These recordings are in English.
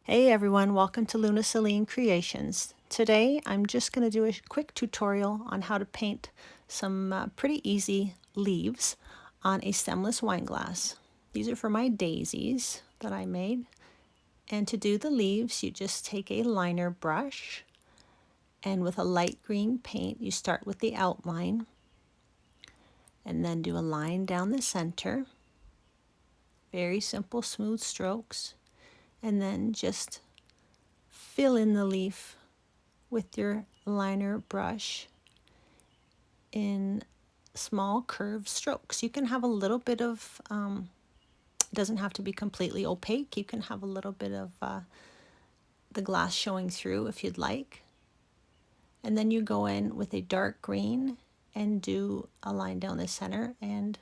Hey everyone, welcome to Luna Celine Creations. Today I'm just going to do a quick tutorial on how to paint some pretty easy leaves on a stemless wine glass. These are for my daisies that I made. And to do the leaves, you just take a liner brush, and with a light green paint you start with the outline and then do a line down the center. Very simple, smooth strokes, and then just fill in the leaf with your liner brush in small curved strokes. You can have a little bit of, it doesn't have to be completely opaque. You can have a little bit of the glass showing through if you'd like. And then you go in with a dark green and do a line down the center and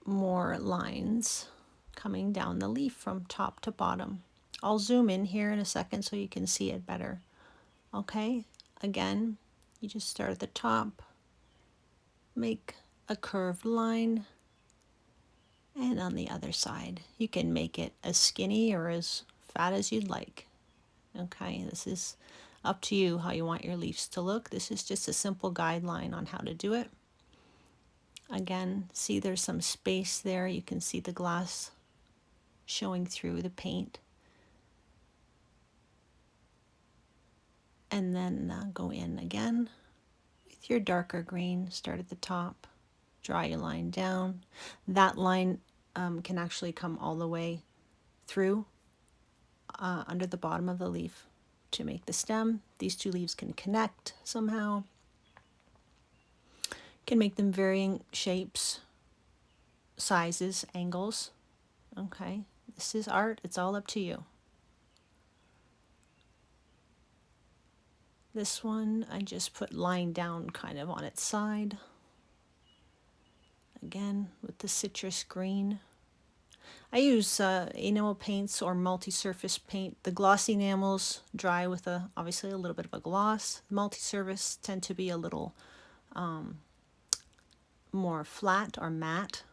more lines coming down the leaf from top to bottom. I'll zoom in here in a second so you can see it better. Okay, again, you just start at the top, make a curved line, and on the other side you can make it as skinny or as fat as you'd like. Okay, this is up to you how you want your leaves to look. This is just a simple guideline on how to do it. Again, see there's some space there. You can see the glass showing through the paint. And then go in again with your darker green. Start at the top, draw your line down. That line can actually come all the way through under the bottom of the leaf to make the stem. These two leaves can connect somehow. Can make them varying shapes, sizes, angles. Okay, this is art. It's all up to you. This one I just put line down kind of on its side. Again with the citrus green. I use enamel paints or multi-surface paint. The glossy enamels dry with obviously a little bit of a gloss. Multi-surface tend to be a little more flat or matte.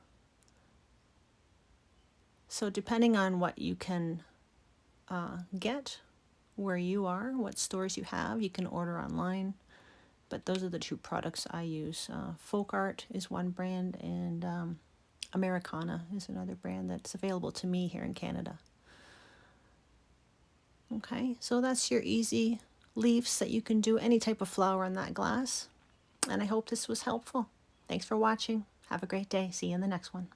So depending on what you can get where you are, what stores you have, you can order online. But those are the two products I use. Folk Art is one brand, and Americana is another brand that's available to me here in Canada. Okay, so that's your easy leaves that you can do any type of flower on that glass. And I hope this was helpful. Thanks for watching. Have a great day. See you in the next one.